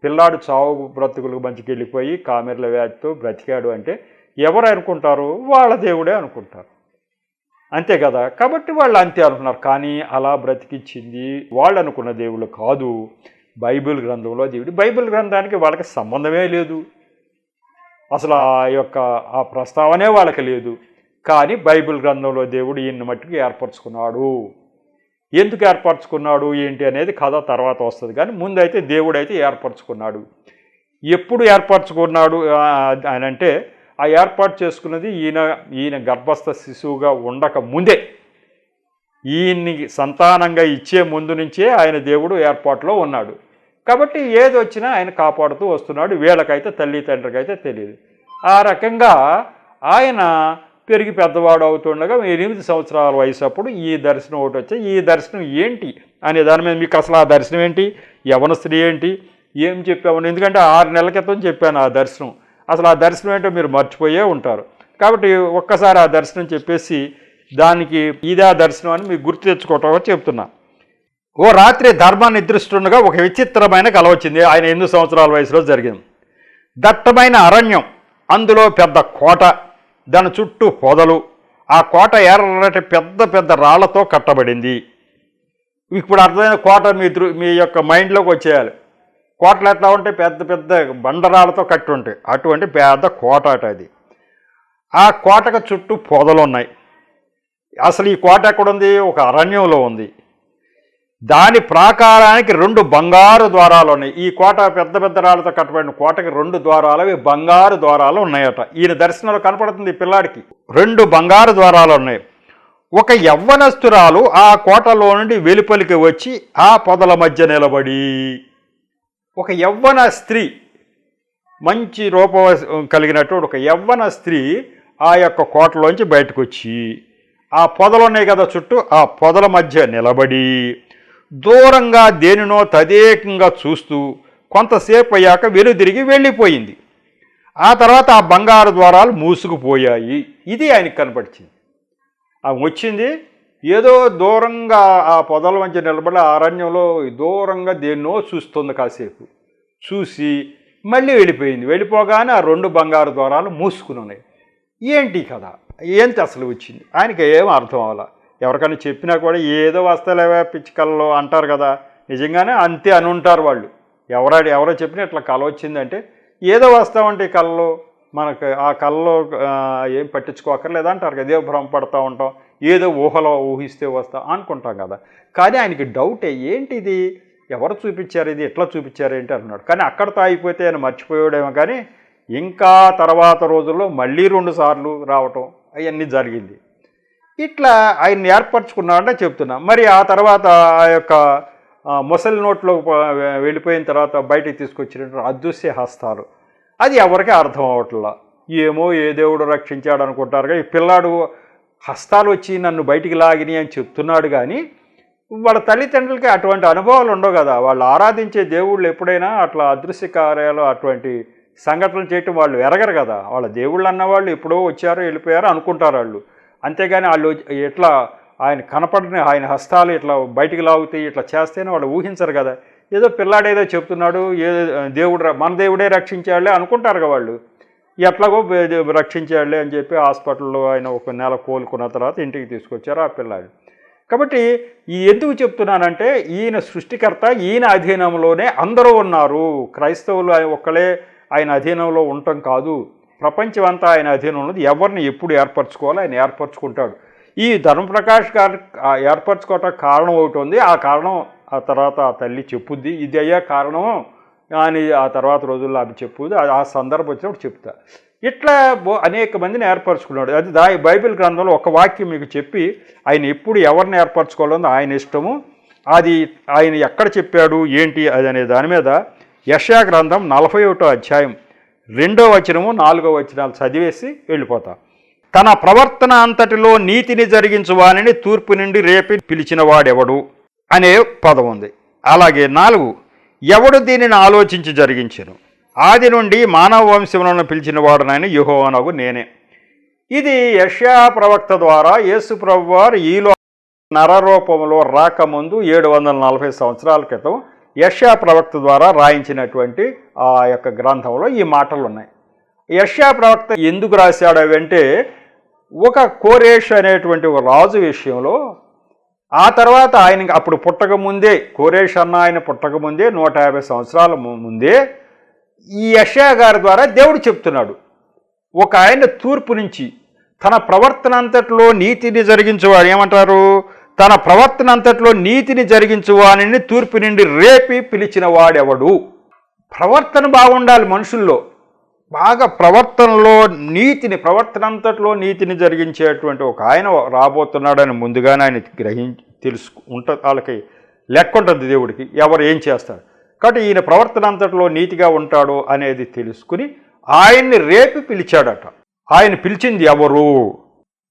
పిల్లాడు చావు బ్రతుకులకు మంచికి వెళ్ళిపోయి కామెర్ల వ్యాధితో బ్రతికాడు అంటే ఎవరు అనుకుంటారు? వాళ్ళ దేవుడే అనుకుంటారు. అంతే కదా. కాబట్టి వాళ్ళు అంతే అనుకున్నారు. కానీ అలా బ్రతికిచ్చింది వాళ్ళు అనుకున్న దేవుళ్ళు కాదు, బైబిల్ గ్రంథంలో దేవుడు. బైబిల్ గ్రంథానికి వాళ్ళకి సంబంధమే లేదు. అసలు ఆ ప్రస్తావనే వాళ్ళకి లేదు. కానీ బైబిల్ గ్రంథంలో దేవుడు ఈయన్ని మట్టుకు ఏర్పరచుకున్నాడు. ఎందుకు ఏర్పరచుకున్నాడు ఏంటి అనేది కథ తర్వాత వస్తుంది. కానీ ముందైతే దేవుడైతే ఏర్పరచుకున్నాడు. ఎప్పుడు ఏర్పరచుకున్నాడు అని అంటే, ఆ ఏర్పాటు చేసుకున్నది ఈయన గర్భస్థ శిశువుగా ఉండక ముందే, ఈయన్ని సంతానంగా ఇచ్చే ముందు నుంచే ఆయన దేవుడు ఏర్పాటులో ఉన్నాడు. కాబట్టి ఏది వచ్చినా ఆయన కాపాడుతూ వస్తున్నాడు. వీళ్ళకైతే తల్లి తండ్రికైతే తెలియదు. ఆ రకంగా ఆయన పెరిగి పెద్దవాడు అవుతుండగా 8 సంవత్సరాల వయసు అప్పుడు ఈ దర్శనం ఒకటి వచ్చాయి. ఈ దర్శనం ఏంటి అనే దాని మీద మీకు అసలు ఆ దర్శనం ఏంటి, యవన స్త్రీ ఏంటి, ఏం చెప్పామని, ఎందుకంటే 6 నెలల క్రితం చెప్పాను ఆ దర్శనం. అసలు ఆ దర్శనం ఏంటో మీరు మర్చిపోయే ఉంటారు. కాబట్టి ఒక్కసారి ఆ దర్శనం చెప్పేసి దానికి ఇదే దర్శనం అని మీకు గుర్తు తెచ్చుకోవటం చెప్తున్నా. ఓ రాత్రి ధర్మాన్ని నిద్రిస్తుండగా ఒక విచిత్రమైన కల వచ్చింది. ఆయన 8 సంవత్సరాల వయసులో జరిగింది. దట్టమైన అరణ్యం, అందులో పెద్ద కోట, దాని చుట్టూ పొదలు. ఆ కోట ఎర్రటి పెద్ద పెద్ద రాళ్లతో కట్టబడింది. ఇప్పుడు అర్థమైన కోట మీ యొక్క మైండ్లోకి వచ్చేయాలి. కోటలు ఎట్లా ఉంటాయి? పెద్ద పెద్ద బండరాళ్లతో కట్టి ఉంటాయి. అటువంటి పెద్ద కోట అట అది. ఆ కోటకు చుట్టూ పొదలు ఉన్నాయి. అసలు ఈ కోట ఎక్కడుంది? ఒక అరణ్యంలో ఉంది. దాని ప్రాకారానికి 2 బంగారు ద్వారాలు ఉన్నాయి. ఈ కోట పెద్ద పెద్ద రాళ్లతో కట్టబడిన కోటకి 2 ద్వారాలు, అవి బంగారు ద్వారాలు ఉన్నాయట. ఈయన దర్శనంలో కనపడుతుంది పిల్లాడికి. 2 బంగారు ద్వారాలు ఉన్నాయి. ఒక యవ్వనస్తురాలు ఆ కోటలో నుండి వెలుపలికి వచ్చి ఆ పొదల మధ్య నిలబడి, ఒక యవ్వన స్త్రీ, మంచి రూపం కలిగినటువంటి ఒక యవ్వన స్త్రీ ఆ యొక్క కోటలోంచి బయటకు వచ్చి ఆ పొదలు ఉన్నాయి కదా చుట్టూ, ఆ పొదల మధ్య నిలబడి దూరంగా దేనినో తదేకంగా చూస్తూ కొంతసేపు అయ్యాక వెనుదిరిగి వెళ్ళిపోయింది. ఆ తర్వాత ఆ బంగారు ద్వారాలు మూసుకుపోయాయి. ఇది ఆయనకు కనపడిచింది. ఆమె వచ్చింది, ఏదో దూరంగా ఆ పొదల మధ్య నిలబడి అరణ్యంలో దూరంగా దేన్నో చూస్తుంది. కాసేపు చూసి మళ్ళీ వెళ్ళిపోయింది. వెళ్ళిపోగానే ఆ 2 బంగారు ద్వారాలు మూసుకుని ఉన్నాయి. ఏంటి కదా, ఏంటి అసలు వచ్చింది? ఆయనకి ఏం అర్థం అవ్వాల. ఎవరికైనా చెప్పినా కూడా ఏదో వస్తలేవా పిచ్చికల్లో అంటారు కదా, నిజంగానే అంతే అని ఉంటారు వాళ్ళు. ఎవరో చెప్పినా ఇట్లా కళ వచ్చిందంటే ఏదో వస్తామంటే ఈ కళలో మనకు ఆ కళలో ఏం పట్టించుకోకర్లేదు అంటారు కదా, ఏదో భ్రమపడతా ఉంటాం, ఏదో ఊహలో ఊహిస్తే వస్తాం అనుకుంటాం కదా. కానీ ఆయనకి డౌటే, ఏంటిది, ఎవరు చూపించారు, ఇది ఎట్లా చూపించారు ఏంటి అంటున్నాడు. కానీ అక్కడితో అయిపోతే ఆయన మర్చిపోయాడేమో. కానీ ఇంకా తర్వాత రోజుల్లో మళ్ళీ 2 సార్లు రావటం అవన్నీ జరిగింది. ఇట్లా ఆయన ఏర్పరచుకున్నాడంటే చెప్తున్నా. మరి ఆ తర్వాత ఆ యొక్క ముసలి నోట్లో వెళ్ళిపోయిన తర్వాత బయటికి తీసుకొచ్చినటువంటి అదృశ్య హస్తాలు, అది ఎవరికీ అర్థం అవ్వట్లా. ఏమో ఏ దేవుడు రక్షించాడు అనుకుంటారు. కానీ ఈ పిల్లాడు హస్తాలు వచ్చి నన్ను బయటికి లాగిని అని చెప్తున్నాడు. కానీ వాళ్ళ తల్లిదండ్రులకి అటువంటి అనుభవాలు ఉండవు కదా. వాళ్ళు ఆరాధించే దేవుళ్ళు ఎప్పుడైనా అట్లా అదృశ్య కార్యాలు అటువంటి సంఘటనలు చేయటం వాళ్ళు ఎరగరు కదా. వాళ్ళ దేవుళ్ళు అన్నవాళ్ళు ఎప్పుడో వచ్చారో వెళ్ళిపోయారో అనుకుంటారు వాళ్ళు. అంతేగాని వాళ్ళు ఎట్లా ఆయన కనపడిన ఆయన హస్తాలు ఇట్లా బయటికి లాగుతాయి ఇట్లా చేస్తేనే వాళ్ళు ఊహించరు కదా. ఏదో పిల్లాడేదో చెప్తున్నాడు, దేవుడు మన దేవుడే రక్షించాడులే అనుకుంటారు కదా వాళ్ళు. ఎట్లాగో రక్షించాడులే అని చెప్పి హాస్పిటల్లో ఆయన ఒక నెల కోలుకున్న తర్వాత ఇంటికి తీసుకొచ్చారు ఆ పిల్లాడు. కాబట్టి ఎందుకు చెప్తున్నానంటే ఈయన సృష్టికర్త, ఈయన అధీనంలోనే అందరూ ఉన్నారు. క్రైస్తవులు ఒక్కలే ఆయన అధీనంలో ఉండటం కాదు, ప్రపంచం అంతా ఆయన అధీనంలో. ఎవరిని ఎప్పుడు ఏర్పరచుకోవాలో ఆయన ఏర్పరచుకుంటాడు. ఈ ధర్మప్రకాష్ గారు ఏర్పరచుకోవటానికి కారణం ఒకటి ఉంది. ఆ కారణం ఆ తర్వాత ఆ తల్లి చెప్పుద్ది, ఇది అయ్యా కారణం అని ఆ తర్వాత రోజుల్లో ఆమె చెప్పుద్ది. ఆ సందర్భం వచ్చినప్పుడు చెప్తా. ఇట్లా అనేక మందిని ఏర్పరచుకున్నాడు. అది బైబిల్ గ్రంథంలో ఒక వాక్యం మీకు చెప్పి ఆయన ఎప్పుడు ఎవరిని ఏర్పరచుకోవాలో ఆయన ఇష్టము, అది ఆయన ఎక్కడ చెప్పాడు ఏంటి అది అనే దాని మీద యెషయా గ్రంథం 41వ అధ్యాయం 2వ వచనము 4వ వచనాలు చదివేసి వెళ్ళిపోతా. తన ప్రవర్తన అంతటిలో నీతిని జరిగించువానిని తూర్పు నుండి రేపి పిలిచిన వాడెవడు అనే పదం ఉంది. అలాగే 4 ఎవడు దీనిని ఆలోచించి జరిగించెను, ఆది నుండి మానవ వంశములను పిలిచిన వాడునైన యెహోవానగు నేనే. ఇది యెషయా ప్రవక్త ద్వారా యేసు ప్రభువారు ఈలో నరరూపంలో రాకముందు 740 సంవత్సరాల క్రితం యెషయా ప్రవక్త ద్వారా రాయించినటువంటి ఆ యొక్క గ్రంథంలో ఈ మాటలు ఉన్నాయి. యెషయా ప్రవక్త ఎందుకు రాశాడు అవంటే, ఒక కోరేష్ అనేటువంటి ఒక రాజు విషయంలో, ఆ తర్వాత ఆయన అప్పుడు పుట్టకముందే, కోరేష్ అన్న ఆయన పుట్టకముందే 150 సంవత్సరాల ముందే ఈ యెషయా గారి ద్వారా దేవుడు చెప్తున్నాడు. ఒక ఆయన తూర్పు నుంచి తన ప్రవర్తన అంతట్లో నీతిని జరిగించేవాడు, ఏమంటారు, తన ప్రవర్తన అంతట్లో నీతిని జరిగించువాని తూర్పు నుండి రేపి పిలిచిన వాడెవడు. ప్రవర్తన బాగుండాలి మనుషుల్లో, బాగా ప్రవర్తనలో ప్రవర్తన అంతట్లో నీతిని జరిగించేటువంటి ఒక ఆయన రాబోతున్నాడని ముందుగానే ఆయన తెలుసు ఉంటుంది. వాళ్ళకి లెక్క ఉంటుంది దేవుడికి ఎవరు ఏం చేస్తారు. కాబట్టి ఈయన ప్రవర్తన అంతట్లో నీతిగా ఉంటాడు అనేది తెలుసుకుని ఆయన్ని రేపి పిలిచాడట. ఆయన పిలిచింది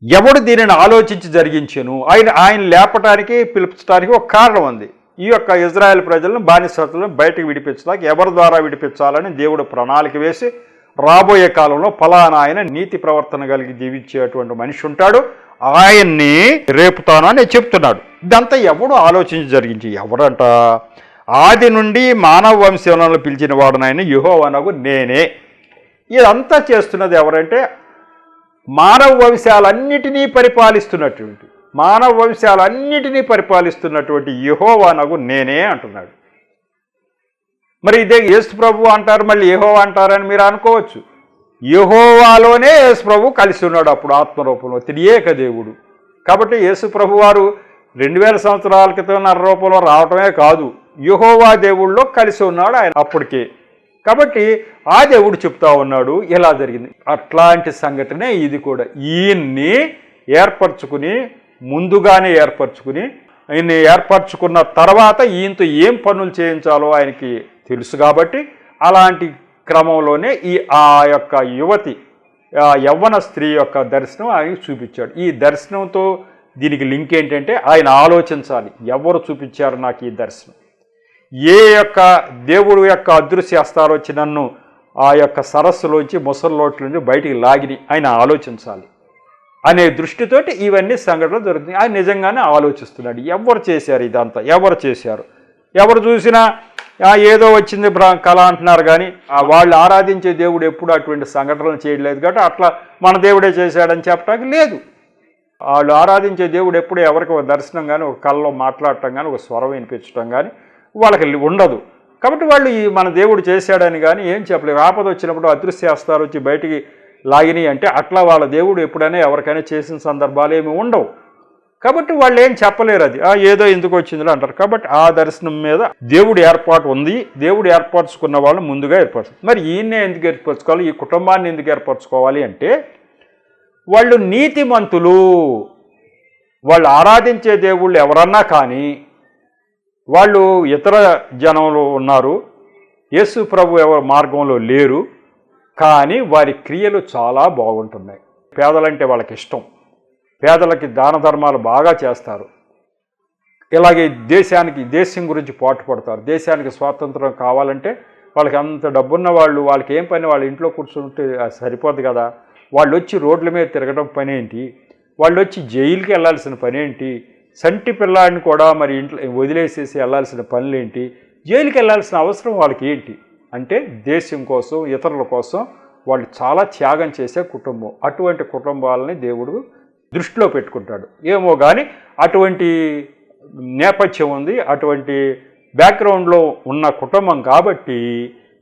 ఎవడు దీనిని ఆలోచించి జరిగించాను, ఆయన లేపటానికి పిలిపించడానికి ఒక కారణం ఉంది. ఈ యొక్క ఇజ్రాయెల్ ప్రజలను బానిసత్తులను బయటకు విడిపించడానికి ఎవరి ద్వారా విడిపించాలని దేవుడు ప్రణాళిక వేసి, రాబోయే కాలంలో ఫలానా ఆయన నీతి ప్రవర్తన కలిగి జీవించేటువంటి మనిషి ఉంటాడు, ఆయన్ని రేపుతాను అని చెప్తున్నాడు. ఇదంతా ఎవడు ఆలోచించి జరిగించి, ఎవరంట, ఆది నుండి మానవ వంశంలో పిలిచిన వాడునైన యెహోవానగు నేనే. ఇదంతా చేస్తున్నది ఎవరంటే, మానవ వంశాలన్నిటినీ పరిపాలిస్తున్నటువంటి యెహోవానగు నేనే అంటున్నాడు. మరి ఇదే యేసు ప్రభు అంటారు, మళ్ళీ యెహోవా అంటారని మీరు అనుకోవచ్చు. యెహోవాలోనే యేసు ప్రభు కలిసి ఉన్నాడు అప్పుడు ఆత్మరూపంలో, త్రియేక దేవుడు. కాబట్టి యేసు ప్రభు వారు 2000 సంవత్సరాల క్రితం నరరూపంలో రావటమే కాదు, యెహోవా దేవుళ్ళలో కలిసి ఉన్నాడు ఆయన అప్పటికే. కాబట్టి ఆ దేవుడు చెప్తా ఉన్నాడు ఇలా జరిగింది. అట్లాంటి సంఘటనే ఇది కూడా. ఈయన్ని ముందుగానే ఈయన్ని ఏర్పరచుకున్న తర్వాత ఈయనతో ఏం పనులు చేయించాలో ఆయనకి తెలుసు. కాబట్టి అలాంటి క్రమంలోనే ఆ యొక్క యువతి, యవ్వన స్త్రీ యొక్క దర్శనం ఆయనకి చూపించాడు. ఈ దర్శనంతో దీనికి లింక్ ఏంటంటే, ఆయన ఆలోచించాలి, ఎవరు చూపించారు నాకు ఈ దర్శనం, ఏ యొక్క దేవుడు యొక్క అదృశ్య హస్తాలు వచ్చి నన్ను ఆ యొక్క సరస్సులోంచి ముసల్లోట్ల నుంచి బయటికి లాగిని ఆయన ఆలోచించాలి అనే దృష్టితోటి ఇవన్నీ సంఘటనలు జరుగుతున్నాయి. ఆయన నిజంగానే ఆలోచిస్తున్నాడు, ఎవరు చేశారు ఇదంతా, ఎవరు చూసినా ఏదో వచ్చింది కళ అంటున్నారు. కానీ వాళ్ళు ఆరాధించే దేవుడు ఎప్పుడు అటువంటి సంఘటనలు చేయలేదు. కాబట్టి అట్లా మన దేవుడే చేశాడని చెప్పడానికి లేదు. వాళ్ళు ఆరాధించే దేవుడు ఎప్పుడు ఎవరికి ఒక దర్శనం కానీ, ఒక కళ్ళలో మాట్లాడటం కానీ, ఒక స్వరం వినిపించడం కానీ వాళ్ళకి ఉండదు. కాబట్టి వాళ్ళు మన దేవుడు చేశాడని కానీ ఏం చెప్పలేదు. ఆపద వచ్చినప్పుడు అదృశ్య హస్తాలు వచ్చి బయటికి లాగిని అంటే అట్లా వాళ్ళ దేవుడు ఎప్పుడైనా ఎవరికైనా చేసిన సందర్భాలు ఏమి ఉండవు. కాబట్టి వాళ్ళు ఏం చెప్పలేరు, అది ఏదో ఎందుకు వచ్చిందిలో అంటారు. కాబట్టి ఆ దర్శనం మీద దేవుడు ఏర్పాటు ఉంది. దేవుడు ఏర్పరచుకున్న వాళ్ళు ముందుగా ఏర్పరచుకోవాలి. మరి ఈయన్నే ఎందుకు ఏర్పరచుకోవాలి, ఈ కుటుంబాన్ని ఎందుకు ఏర్పరచుకోవాలి అంటే, వాళ్ళు నీతిమంతులు. వాళ్ళు ఆరాధించే దేవుళ్ళు ఎవరన్నా కానీ వాళ్ళు ఇతర జనంలో ఉన్నారు, యేసు ప్రభు ఎవరి మార్గంలో లేరు. కానీ వారి క్రియలు చాలా బాగుంటున్నాయి. పేదలంటే వాళ్ళకి ఇష్టం, పేదలకి దాన ధర్మాలు బాగా చేస్తారు. ఇలాగే దేశం గురించి పాటుపడతారు. దేశానికి స్వాతంత్రం కావాలంటే వాళ్ళకి అంత డబ్బున్న వాళ్ళు, వాళ్ళకి ఏం పని, వాళ్ళ ఇంట్లో కూర్చుంటే సరిపోదు కదా. వాళ్ళు వచ్చి రోడ్ల మీద తిరగడం పని ఏంటి, వాళ్ళు వచ్చి జైలుకి వెళ్ళాల్సిన పని ఏంటి, సంటి పిల్లాడిని కూడా మరి ఇంట్లో వదిలేసేసి వెళ్ళాల్సిన పనులేంటి, జైలుకి వెళ్ళాల్సిన అవసరం వాళ్ళకి ఏంటి అంటే దేశం కోసం, ఇతరుల కోసం వాళ్ళు చాలా త్యాగం చేసే కుటుంబం. అటువంటి కుటుంబాలని దేవుడు దృష్టిలో పెట్టుకుంటాడు. ఏమో కానీ అటువంటి నేపథ్యం ఉంది, అటువంటి బ్యాక్గ్రౌండ్లో ఉన్న కుటుంబం కాబట్టి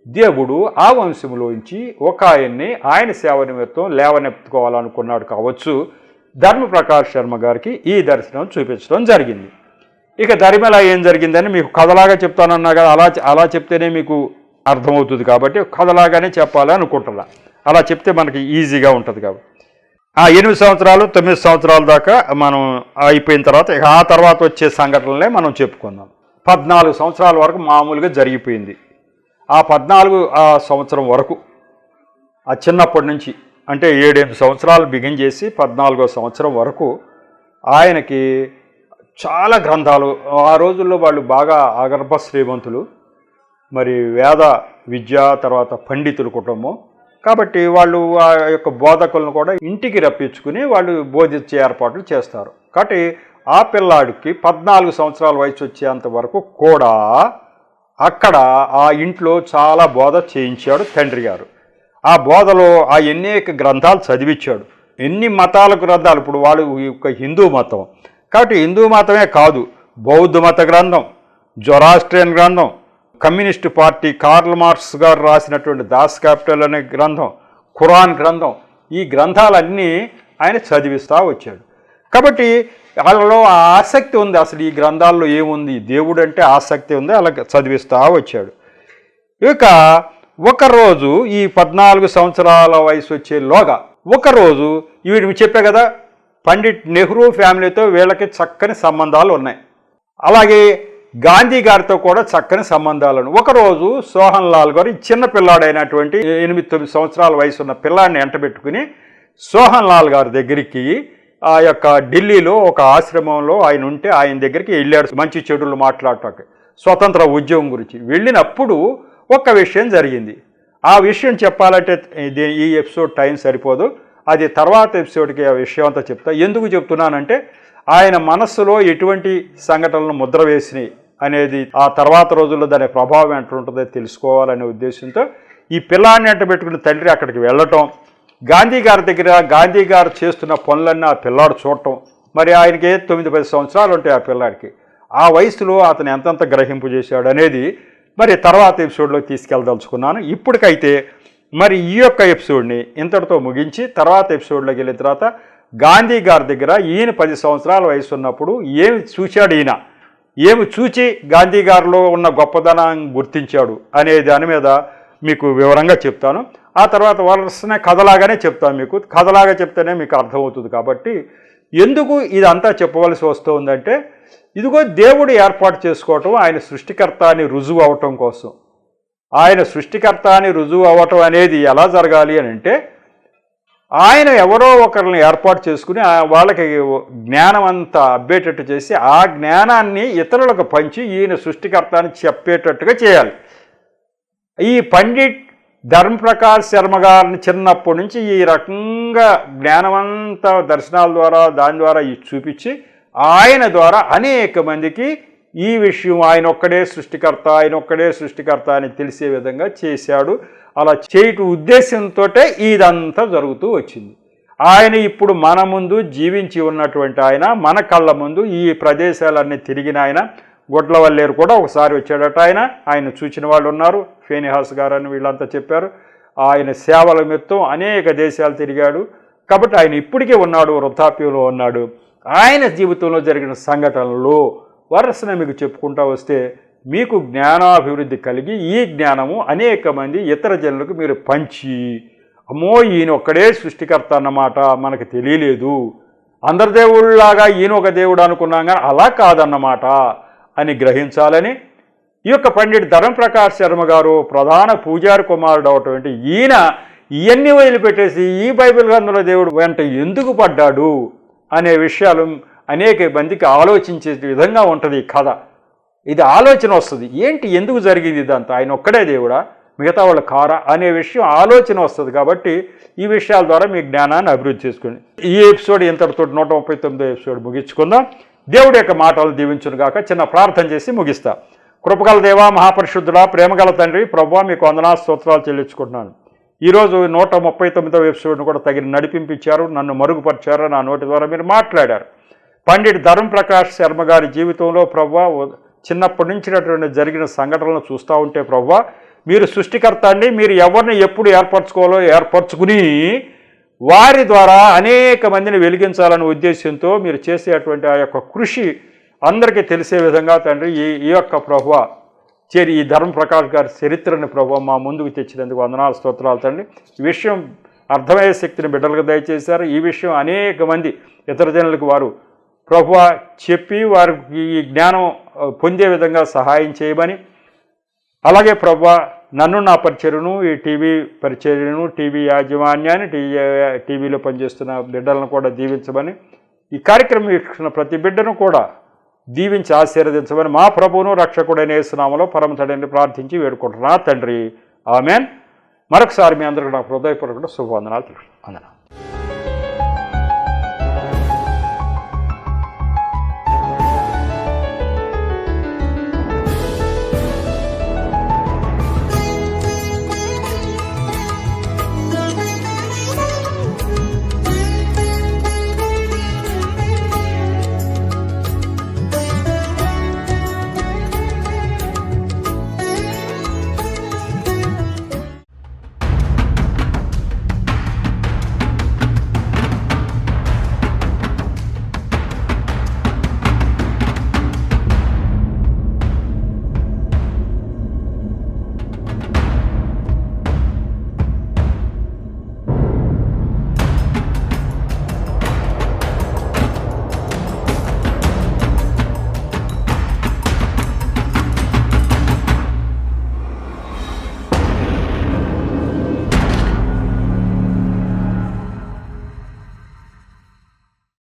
దేవుడు ఆ వంశంలోంచి ఒక ఆయన్ని ఆయన సేవ నిమిత్తం లేవనెత్తుకోవాలనుకున్నాడు కావచ్చు. ధర్మప్రకాష్ శర్మ గారికి ఈ దర్శనం చూపించడం జరిగింది. ఇక ధర్మలా ఏం జరిగిందని మీకు కథలాగా చెప్తానన్నా కదా, అలా చెప్తేనే మీకు అర్థమవుతుంది కాబట్టి కథలాగానే చెప్పాలి అనుకుంటున్నా. అలా చెప్తే మనకి ఈజీగా ఉంటుంది కాబట్టి 8 సంవత్సరాలు 9 సంవత్సరాల దాకా మనం అయిపోయిన తర్వాత ఇక ఆ తర్వాత వచ్చే సంఘటనలే మనం చెప్పుకుందాం. 14 సంవత్సరాల వరకు మామూలుగా జరిగిపోయింది. ఆ 14 సంవత్సరం వరకు ఆ చిన్నప్పటి నుంచి అంటే 7-8 సంవత్సరాలు బిగిన్ చేసి 14వ సంవత్సరం వరకు ఆయనకి చాలా గ్రంథాలు. ఆ రోజుల్లో వాళ్ళు బాగా అగర్భ శ్రీమంతులు, మరి వేద విద్య తర్వాత పండితుల కుటుంబం కాబట్టి వాళ్ళు ఆ యొక్క బోధకులను కూడా ఇంటికి రప్పించుకుని వాళ్ళు బోధించే ఏర్పాట్లు చేస్తారు. కాబట్టి ఆ పిల్లాడికి 14 సంవత్సరాల వయసు వచ్చేంత వరకు కూడా అక్కడ ఆ ఇంట్లో చాలా బోధ చేయించాడు తండ్రి గారు. ఆ బోధలో ఆ అనేక గ్రంథాలు చదివించాడు. ఎన్ని మతాల గ్రంథాలు, ఇప్పుడు వాళ్ళు యొక్క హిందూ మతం కాబట్టి హిందూ మతమే కాదు, బౌద్ధ మత గ్రంథం, జొరాస్ట్రియన్ గ్రంథం, కమ్యూనిస్టు పార్టీ కార్ల్ మార్క్స్ గారు రాసినటువంటి దాస్ క్యాపిటల్ అనే గ్రంథం, ఖురాన్ గ్రంథం, ఈ గ్రంథాలన్నీ ఆయన చదివిస్తూ వచ్చాడు. కాబట్టి వాళ్ళలో ఆసక్తి ఉంది, అసలు ఈ గ్రంథాల్లో ఏముంది, దేవుడు అంటే ఆసక్తి ఉంది, అలా చదివిస్తూ వచ్చాడు. ఇక ఒకరోజు ఈ 14 సంవత్సరాల వయసు వచ్చేలోగా ఒకరోజు వీడికి చెప్పే కదా, పండిట్ నెహ్రూ ఫ్యామిలీతో వీళ్ళకి చక్కని సంబంధాలు ఉన్నాయి, అలాగే గాంధీ గారితో కూడా చక్కని సంబంధాలు ఉన్నాయి. ఒకరోజు సోహన్ లాల్ గారు చిన్న పిల్లాడైనటువంటి 8-9 సంవత్సరాల వయసు ఉన్న పిల్లాడిని ఎంటబెట్టుకుని సోహన్ లాల్ గారి దగ్గరికి ఆ యొక్క ఢిల్లీలో ఒక ఆశ్రమంలో ఆయన ఉంటే ఆయన దగ్గరికి వెళ్ళాడు. మంచి చెడులు మాట్లాడటానికి స్వతంత్ర ఉద్యమం గురించి వెళ్ళినప్పుడు ఒక విషయం జరిగింది. ఆ విషయం చెప్పాలంటే ఈ ఎపిసోడ్ టైం సరిపోదు, అది తర్వాత ఎపిసోడ్కి ఆ విషయం అంతా చెప్తా. ఎందుకు చెప్తున్నానంటే ఆయన మనస్సులో ఎటువంటి సంఘటనలను ముద్ర వేసినాయి అనేది ఆ తర్వాత రోజుల్లో దాని ప్రభావం ఎట్లుంటుందో తెలుసుకోవాలనే ఉద్దేశంతో ఈ పిల్లాన్ని ఎంటబెట్టుకున్న తండ్రి అక్కడికి వెళ్ళటం, గాంధీ గారి దగ్గర గాంధీ గారు చేస్తున్న పనులన్నీ ఆ పిల్లాడు చూడటం. మరి ఆయనకి 9-10 సంవత్సరాలు ఉంటాయి ఆ పిల్లాడికి. ఆ వయసులో అతను ఎంతెంత గ్రహింపు చేశాడు అనేది మరి తర్వాత ఎపిసోడ్లో తీసుకెళ్ళదలుచుకున్నాను. ఇప్పటికైతే మరి ఈ యొక్క ఎపిసోడ్ని ఇంతటితో ముగించి తర్వాత ఎపిసోడ్లోకి వెళ్ళిన తర్వాత గాంధీ గారి దగ్గర ఈయన 10 సంవత్సరాల వయసు ఉన్నప్పుడు ఏమి చూశాడు, ఈయన ఏమి చూచి గాంధీ గారిలో ఉన్న గొప్పదనాన్ని గుర్తించాడు అనే దాని మీద మీకు వివరంగా చెప్తాను. ఆ తర్వాత వరుసనే కథలాగానే చెప్తాను. మీకు కథలాగా చెప్తేనే మీకు అర్థమవుతుంది. కాబట్టి ఎందుకు ఇదంతా చెప్పవలసి వస్తుందంటే ఇదిగో దేవుడు ఏర్పాటు చేసుకోవటం, ఆయన సృష్టికర్త అని రుజువు అవటం కోసం. ఆయన సృష్టికర్త అని రుజువు అవ్వటం అనేది ఎలా జరగాలి అని అంటే ఆయన ఎవరో ఒకరిని ఏర్పాటు చేసుకుని వాళ్ళకి జ్ఞానం అంతా అబ్బేటట్టు చేసి ఆ జ్ఞానాన్ని ఇతరులకు పంచి ఈయన సృష్టికర్త అని చెప్పేటట్టుగా చేయాలి. ఈ పండిట్ ధర్మప్రకాష్ శర్మ గారిని చిన్నప్పటి నుంచి ఈ రకంగా జ్ఞానమంతా దర్శనాల ద్వారా దాని ద్వారా చూపించి ఆయన ద్వారా అనేక మందికి ఈ విషయం ఆయన ఒక్కడే సృష్టికర్త అని తెలిసే విధంగా చేశాడు. అలా చేయటం ఉద్దేశంతో ఇదంతా జరుగుతూ వచ్చింది. ఆయన ఇప్పుడు మన ముందు జీవించి ఉన్నటువంటి ఆయన, మన కళ్ళ ముందు ఈ ప్రదేశాలన్నీ తిరిగిన ఆయన. గుడ్లవల్లేరు కూడా ఒకసారి వచ్చాడట ఆయన చూసిన వాళ్ళు ఉన్నారు, ఫేనిహాస్ గారు అని వీళ్ళంతా చెప్పారు. ఆయన సేవల నిమిత్తం అనేక దేశాలు తిరిగాడు. కాబట్టి ఆయన ఇప్పటికే ఉన్నాడు, వృద్ధాప్యంలో ఉన్నాడు. ఆయన జీవితంలో జరిగిన సంఘటనలు వరుసన మీకు చెప్పుకుంటూ వస్తే మీకు జ్ఞానాభివృద్ధి కలిగి ఈ జ్ఞానము అనేక మంది ఇతర జనులకు మీరు పంచి, అమ్మో ఈయన ఒక్కడే సృష్టికర్త అన్నమాట, మనకు తెలియలేదు, అందరి దేవుళ్ళలాగా ఈయన ఒక దేవుడు అనుకున్నాం కానీ అలా కాదన్నమాట అని గ్రహించాలని ఈ యొక్క పండిట్ ధర్మప్రకాష్ శర్మ గారు ప్రధాన పూజారి కుమారుడు అవటువంటి ఈయన ఇవన్నీ వదిలిపెట్టేసి ఈ బైబిల్ గ్రంథంలో దేవుడు వెంట ఎందుకు పడ్డాడు అనే విషయాలు అనేక మందికి ఆలోచించే విధంగా ఉంటుంది ఈ కథ. ఇది ఆలోచన వస్తుంది, ఏంటి ఎందుకు జరిగింది ఇదంతా, ఆయన ఒక్కడే దేవుడా, మిగతా వాళ్ళ కారా అనే విషయం ఆలోచన వస్తుంది. కాబట్టి ఈ విషయాల ద్వారా మీ జ్ఞానాన్ని అభివృద్ధి చేసుకోండి. ఈ ఎపిసోడ్ ఇంతటితో 139వ ఎపిసోడ్ ముగించుకుందాం. దేవుడి యొక్క మాటలు దీవించును గాక. చిన్న ప్రార్థన చేసి ముగిస్తా. కృపగల దేవా, మహాపరిశుద్ధుడా, ప్రేమగల తండ్రి, ప్రభువా, మీకు వందనాలు స్తోత్రాలు చెల్లించుకుంటున్నాను. ఈరోజు 139వ ఎపిసోడ్ను కూడా తగిన నడిపించారు, నన్ను మరుగుపరిచారు, నా నోటి ద్వారా మీరు మాట్లాడారు. పండిట్ ధర్మప్రకాష్ శర్మ గారి జీవితంలో ప్రభువా, చిన్నప్పటి నుంచి జరిగిన సంఘటనలను చూస్తూ ఉంటే ప్రభువా, మీరు సృష్టికర్త అండి. మీరు ఎవరిని ఎప్పుడు ఏర్పరచుకోవాలో ఏర్పరచుకుని వారి ద్వారా అనేక మందిని వెలిగించాలనే ఉద్దేశంతో మీరు చేసేటువంటి ఆ యొక్క కృషి అందరికీ తెలిసే విధంగా తండ్రి ఈ యొక్క ప్రభువా ఈ ధర్మప్రకాష్ గారి చరిత్రని ప్రభువా మా ముందుకు తెచ్చినందుకు వందనాలు స్తోత్రాలు తండ్రి. ఈ విషయం అర్థమయ్యే శక్తిని బిడ్డలకు దయచేశారు. ఈ విషయం అనేక మంది ఇతర జనులకు వారు ప్రభువా చెప్పి వారికి ఈ జ్ఞానం పొందే విధంగా సహాయం చేయమని, అలాగే ప్రభువా నన్ను, నా పరిచర్యను, ఈ టీవీ పరిచర్యను, టీవీ యాజమాన్యాన్ని, టీవీలో పనిచేస్తున్న బిడ్డలను కూడా దీవించమని, ఈ కార్యక్రమం ఇస్తున్న ప్రతి బిడ్డను కూడా దీవించి ఆశీర్వదించమని మా ప్రభువును రక్షకుడైన యేసు నామములో పరమ తండ్రిని ప్రార్థించి వేడుకుంటున్నా తండ్రి. ఆమెన్. మరొకసారి మీ అందరికీ నా హృదయపూర్వక శుభవందనాలు.